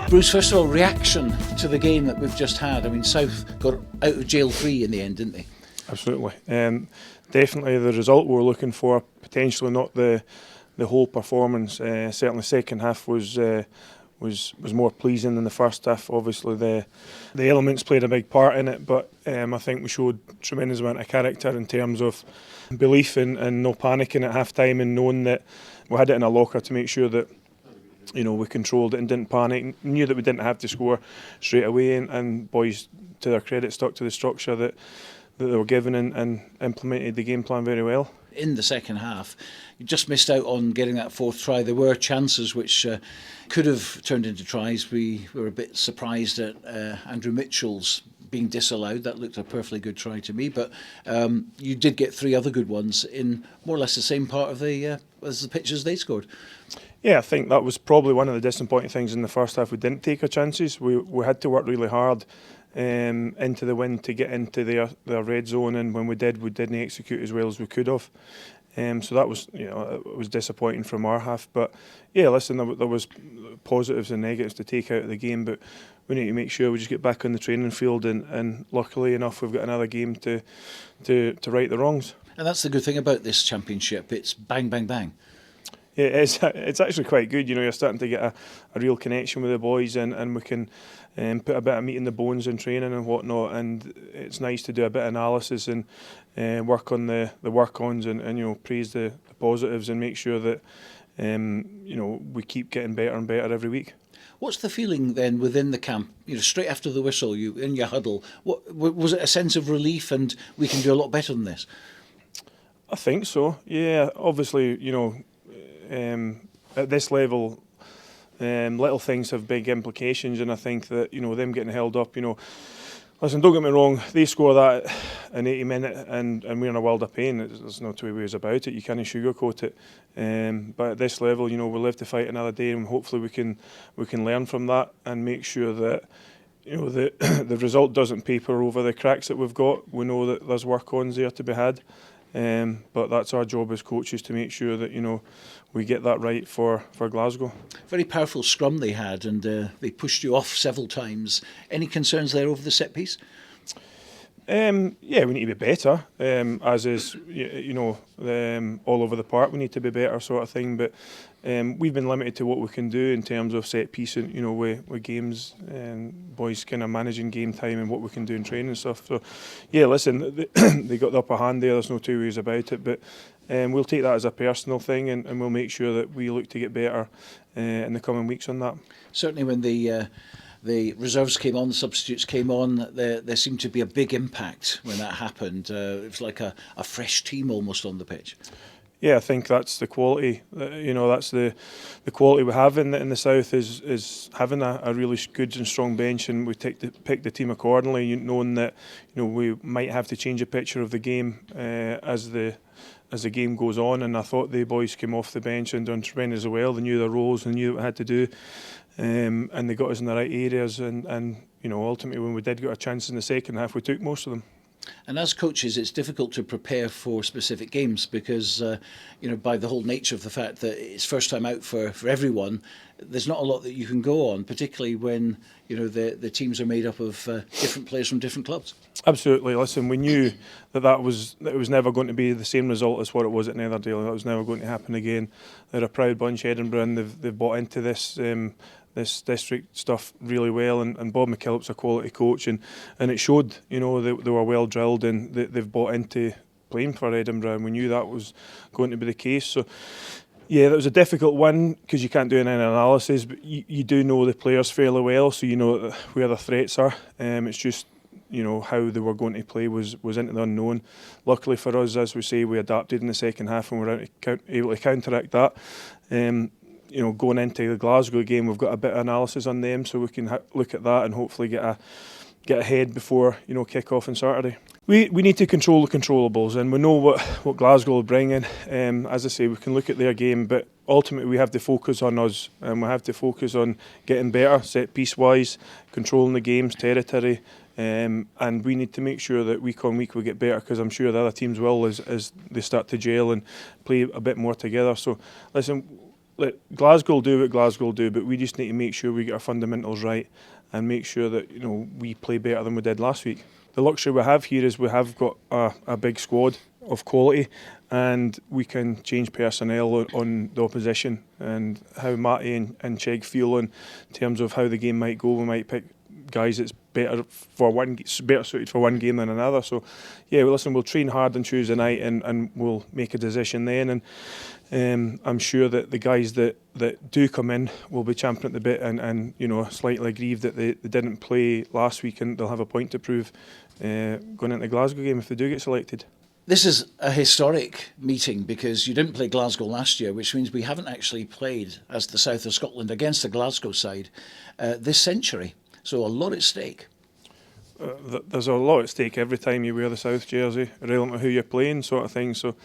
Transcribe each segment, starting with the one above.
Bruce, first of all, reaction to the game that we've just had. I mean, South got out of jail free in the end, didn't they? Absolutely. Definitely the result we were looking for, potentially not the whole performance. Certainly second half was more pleasing than the first half. Obviously the elements played a big part in it, but I think we showed tremendous amount of character in terms of belief and no panicking at half time, and knowing that we had it in a locker to make sure that we controlled it and didn't panic. Knew that we didn't have to score straight away, and boys, to their credit, stuck to the structure that they were given and implemented the game plan very well. In the second half, you just missed out on getting that fourth try. There were chances which could have turned into tries. We were a bit surprised at Andrew Mitchell's being disallowed. That looked a perfectly good try to me, but you did get three other good ones in more or less the same part of as the pitch as they scored. Yeah, I think that was probably one of the disappointing things in the first half. We didn't take our chances. We had to work really hard into the win to get into their red zone, and when we didn't execute as well as we could have. So that was, it was disappointing from our half. But yeah, listen, there was positives and negatives to take out of the game, but we need to make sure we just get back on the training field, and luckily enough, we've got another game to right the wrongs. And that's the good thing about this championship. It's bang, bang, bang. Yeah, it's actually quite good. You're starting to get a real connection with the boys, and we can put a bit of meat in the bones in training and whatnot. And it's nice to do a bit of analysis and work on the work-ons and praise the positives and make sure that we keep getting better and better every week. What's the feeling then within the camp? Straight after the whistle, you in your huddle. What was it? A sense of relief, and we can do a lot better than this? I think so. Yeah, obviously, at this level, little things have big implications, and I think that them getting held up. Listen, don't get me wrong. They score that in 80 minutes, and we're in a world of pain. There's no two ways about it. You can't sugarcoat it. But at this level, we'll live to fight another day, and hopefully we can learn from that and make sure that the result doesn't paper over the cracks that we've got. We know that there's work-ons there to be had. But that's our job as coaches to make sure that we get that right for Glasgow. Very powerful scrum they had, and they pushed you off several times. Any concerns there over the set piece? Yeah, we need to be better, as is all over the park. We need to be better, sort of thing. But we've been limited to what we can do in terms of set piece and with games and boys kind of managing game time and what we can do in training and stuff. So yeah, listen, they got the upper hand there. There's no two ways about it. But we'll take that as a personal thing, and we'll make sure that we look to get better in the coming weeks on that. Certainly, when the reserves came on, the substitutes came on, there seemed to be a big impact when that happened. It was like a fresh team almost on the pitch. Yeah, I think that's the quality. That's the quality we have in the south is having a really good and strong bench, and we pick the team accordingly, knowing that we might have to change a picture of the game as the game goes on. And I thought the boys came off the bench and done tremendous well. They knew their roles, they knew what they had to do. And they got us in the right areas, and ultimately when we did get a chance in the second half, we took most of them. And as coaches, it's difficult to prepare for specific games because, by the whole nature of the fact that it's first time out for everyone, there's not a lot that you can go on, particularly when the teams are made up of different players from different clubs. Absolutely. Listen, we knew that it was never going to be the same result as what it was at Netherdale. That was never going to happen again. They're a proud bunch, Edinburgh, and they've bought into this district stuff really well, and Bob McKillop's a quality coach, and it showed. They were well drilled, and they've bought into playing for Edinburgh, and we knew that was going to be the case. So yeah, that was a difficult one because you can't do any analysis, but you do know the players fairly well, so you know where the threats are. It's just how they were going to play was into the unknown. Luckily for us, as we say, we adapted in the second half and we're able to counteract that. Going into the Glasgow game, we've got a bit of analysis on them, so we can look at that and hopefully get ahead before kick off on Saturday. We need to control the controllables, and we know what Glasgow will bring in. As I say, we can look at their game, but ultimately we have to focus on us, and we have to focus on getting better set piece wise, controlling the game's territory, and we need to make sure that week on week we get better, because I'm sure the other teams will as they start to gel and play a bit more together. So listen, Glasgow will do what Glasgow will do, but we just need to make sure we get our fundamentals right and make sure that we play better than we did last week. The luxury we have here is we have got a big squad of quality, and we can change personnel on the opposition and how Matty and Chegg feel in terms of how the game might go. We might pick guys that's better suited for one game than another. So, yeah, well, listen, we'll train hard on Tuesday night and we'll make a decision then. And I'm sure that the guys that do come in will be champing at the bit and slightly aggrieved that they didn't play last week, and they'll have a point to prove going into the Glasgow game if they do get selected. This is a historic meeting because you didn't play Glasgow last year, which means we haven't actually played as the South of Scotland against the Glasgow side this century. So a lot at stake. There's a lot at stake every time you wear the South jersey, relevant to who you're playing, sort of thing. So,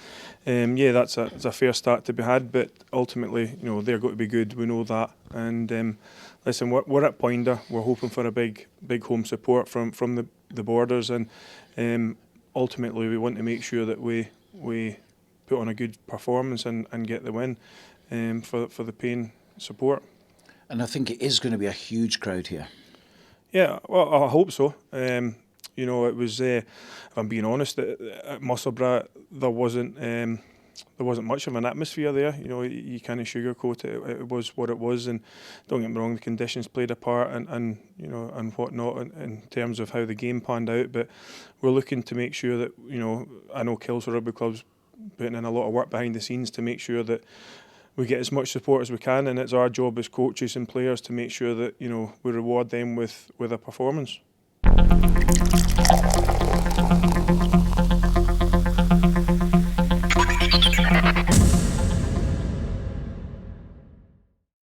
that's a fair start to be had. But ultimately, they're going to be good. We know that. And listen, we're at Poynder. We're hoping for a big home support from the borders, and ultimately we want to make sure that we put on a good performance and get the win for the paying support. And I think it is going to be a huge crowd here. Yeah, well, I hope so. It was, if I'm being honest, at Musselburgh there wasn't much of an atmosphere there. You kind of sugarcoat it. It was what it was, and don't get me wrong, the conditions played a part and whatnot in terms of how the game panned out. But we're looking to make sure that I know KELSO Rugby Club's putting in a lot of work behind the scenes to make sure that we get as much support as we can, and it's our job as coaches and players to make sure that we reward them with a performance.